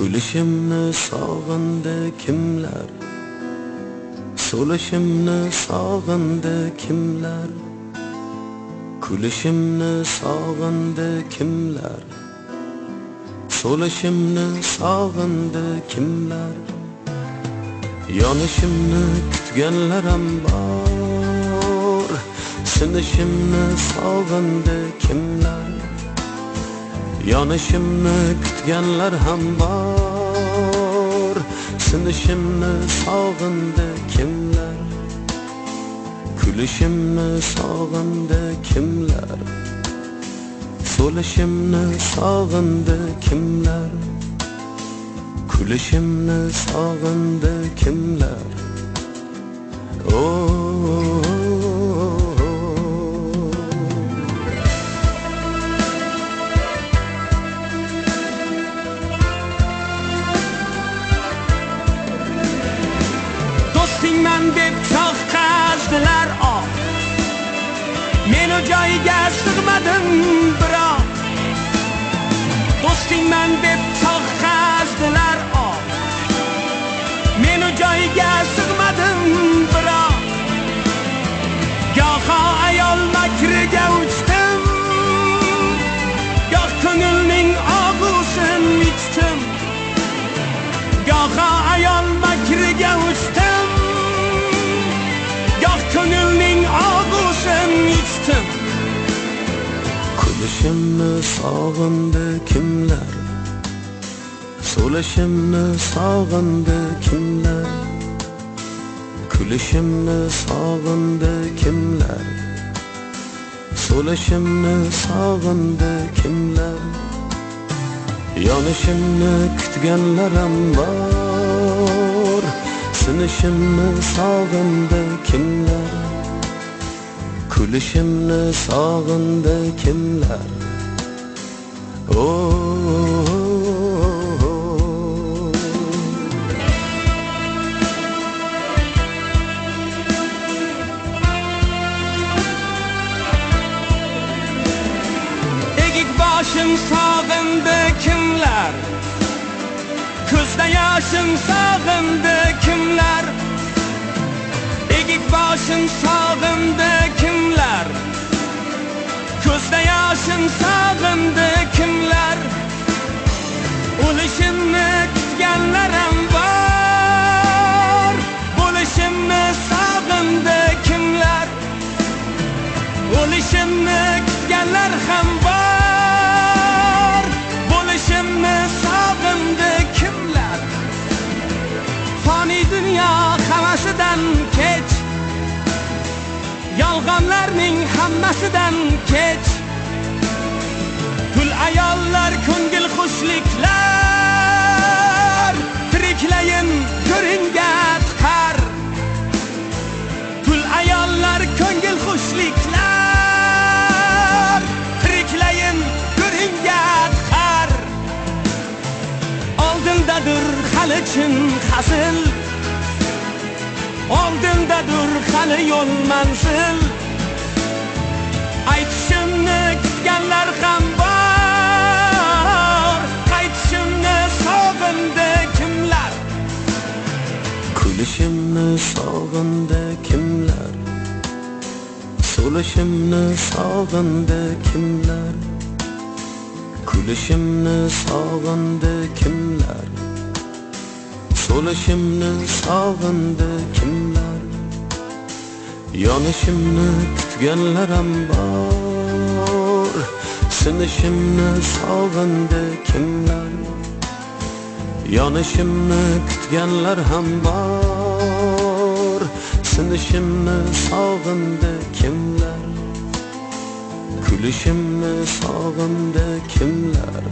Kulishimni sog'indi kimlar, so'lishimni sog'indi kimlar, kulishimni sog'indi kimlar, so'lishimni sog'indi kimlar, yonishimni kutganlarim bor, sinishimni sog'indi kimlar, yonishimni kutganlar ham bor, sinishimni sog'indi kimlar, kulishimni sog'indi kimlar, so'lishimni sog'indi kimlar, kulishimni sog'indi kimlar. Do'stingman deb choq qazdilar men o joyga sig'madim biroq. Do'stingman deb choq qazdilar men o joyga sig'madim biroq. Goho ayol makriga uchdim, goh ko'ngilning og'ushin ichdim. Goho ayol makriga uchdim, goh ko'ngilning og'ushin ichdim. Kulishimni sog'indi kimlar, so'lishimni sog'indi kimlar, kulishimni sog'indi kimlar, so'lishimni sog'indi kimlar, yonishimni kutganlarim bor, sinishimni sog'indi kimlar, kulishimni sog'indi kimlar. Egik boshim sog'indi kimlar, ko'zda yoshim sog'indi kimlar. Egik boshim sog'indi kimlar, ko'zda yoshim sog'indi kimlar. O'lishimni kutganlarim bor, bo'lishimni sog'indi kimlar. O'lishimni kutganlar ham bor, bo'lishimni sog'indi kimlar. Fani dunyo hammasidan kech, yolg'onlarning hammasidan kech. Tul ayollar ko'ngil xushliklar, tiriklayin ko'ringa tiqar. Tul ayollar ko'ngil xushliklar, tiriklayin ko'ringa tiqar. Oldindadir hali chin hazil, oldindadir hali yo'l manzil. Aytishimni kutganlar ham bor, qaytishimni sog'indi kimlar. Kulishimni sog'indi kimlar, so'lishimni sog'indi kimlar, kulishimni sog'indi kimlar, so'lishimni sog'indi kimlar, yonishimni kutganlarim bor, sinishimni sog'indi kimlar, yonishimni kutganlar ham bor, sinishimni sog'indi kimlar, kulishimni sog'indi kimlar.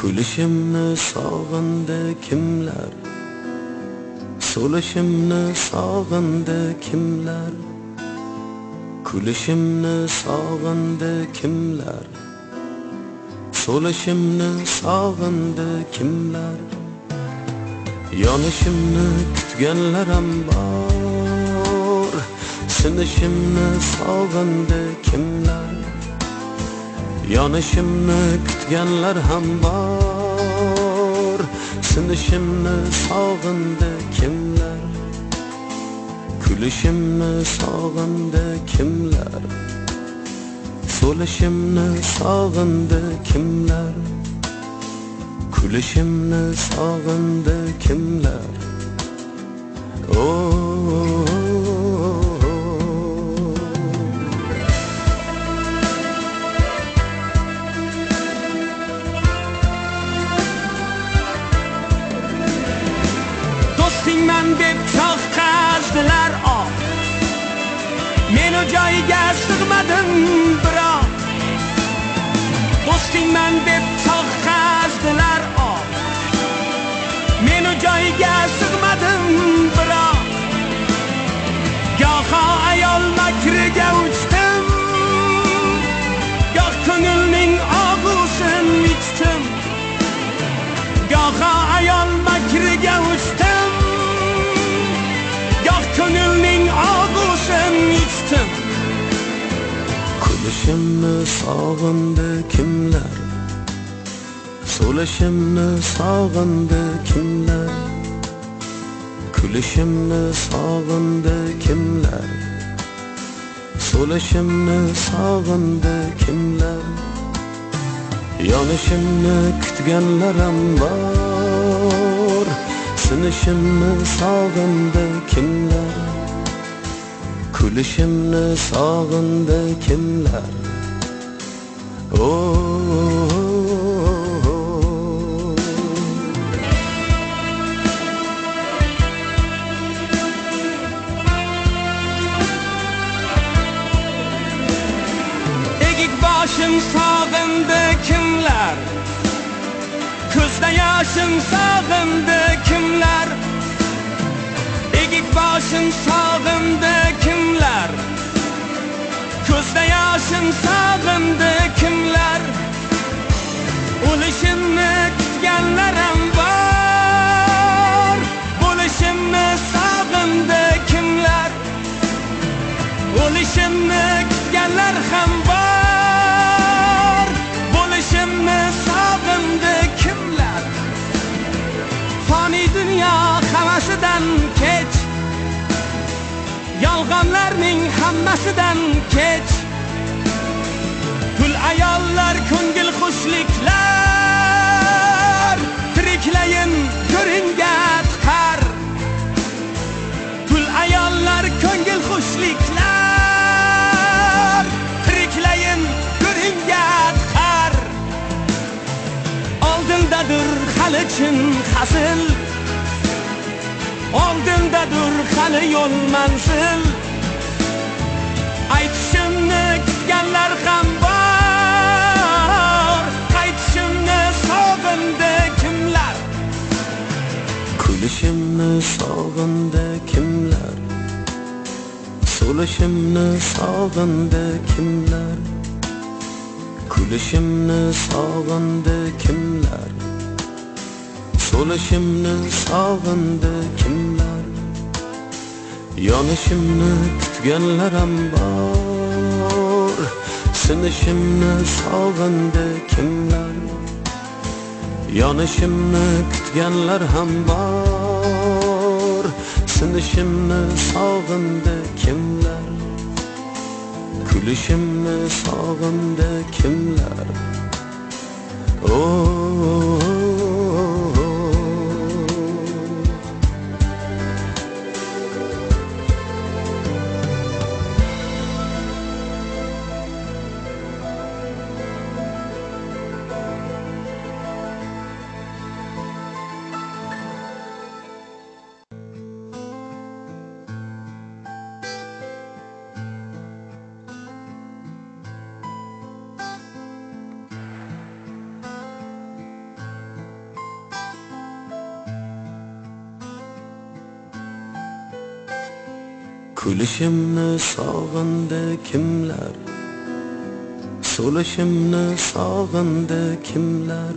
Kulishimni sog'indi kimlar, so'lishimni sog'indi kimlar, kulishimni sog'indi kimlar, so'lishimni sog'indi kimlar, yonishimni kutganlarim bor, sinishimni sog'indi kimlar, yonishimni kutganlar ham bor, sinishimni sog'indi kimlar, kulishimni sog'indi kimlar, so'lishimni sog'indi kimlar, kulishimni sog'indi kimlar. Do'stingman deb choq qazdilar ot, men o joyga sig'madim biroq. Do'stingman deb choq qazdilar ot, men o joyga sig'madim biroq. Goho ayol makriga uchdim, goh ko'ngilning og'usin ichdim. Goho ayol makriga uchdim, goh ko'ngilning og'usin ichdim. Kulishimni sog'indi kimlar, so'lishimni sog'indi kimlar, kulishimni sog'indi kimlar, so'lishimni sog'indi kimlar, yonishimni kutganlarim bor, sinishimni sog'indi kimlar, kulishimni sog'indi kimlar. Egik boshim sog'indi kimlar, ko'zda yoshim sog'indi kimlar. Egik boshim sog'indi kimlar, ko'zda yoshim sog'indi kimlar. O'lishimni kutganlarim bor, bo'lishimni sog'indi kimlar. O'lishimni kutganlar ham bor, bo'lishimni sog'indi kimlar. Fani dunyo hammasidan kech, yolg'onlarning hammasidan kech. Tul ayollar ko'ngil xushliklar, tiriklayin ko'ringa tiqar. Tul ayollar ko'ngil xushliklar, tiriklayin ko'ringa tiqar. Oldindadir hali chin hasil, oldindadir hali yo'l manzil. Aytishimni kutganlar ham bor, qaytishimni sog'indi kimlar. Kulishimni sog'indi kimlar, so'lishimni sog'indi kimlar, kulishimni sog'indi kimlar, so'lishimni sog'indi kimlar, yonishimni kutganlarim bor, sinishimni sog'indi kimlar, yonishimni kutganlar ham bor, sinishimni sog'indi kimlar, kulishimni sog'indi kimlar. Kulishimni sog'indi kimlar, so'lishimni sog'indi kimlar,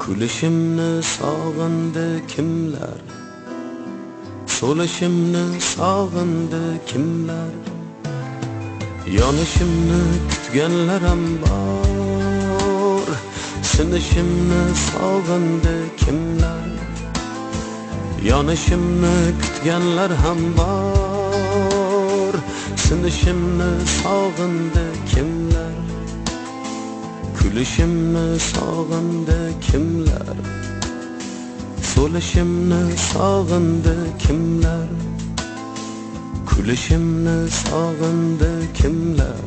kulishimni sog'indi kimlar, so'lishimni sog'indi kimlar, yonishimni kutganlarim bor, sinishimni sog'indi kimlar, yonishimni kutganlar ham bor, sinishimni sog'indi kimlar, kulishimni sog'indi kimlar, so'lishimni sog'indi kimlar, kulishimni sog'indi kimlar.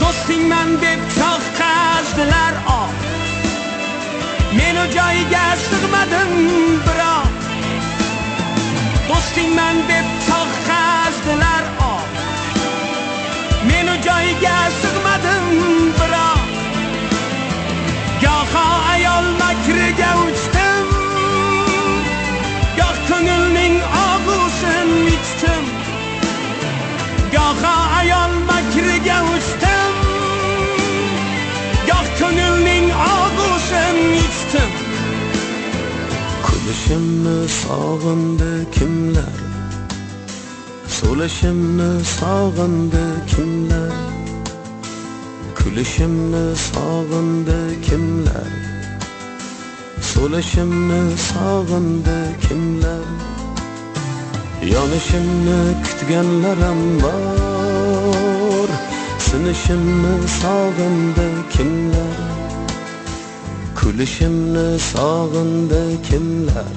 Do'stingman deb choq qazdilar men o joyga sig'madim biroq. Do'stingman deb choq qazdilar men o joyga sig'madim biroq. Goho ayol makriga uchdim, goh ko'ngilning og'usin ichdim. Goho ayol makriga uchdim, goh ko'ngilning og'usin ichdim. Kulishimni sog'indi kimlar, so'lishimni sog'indi kimlar, kulishimni sog'indi kimlar, so'lishimni sog'indi kimlar, yonishimni kutganlarim bor, sinishimni sog'indi kimlar, kulishimni sog'indi kimlar.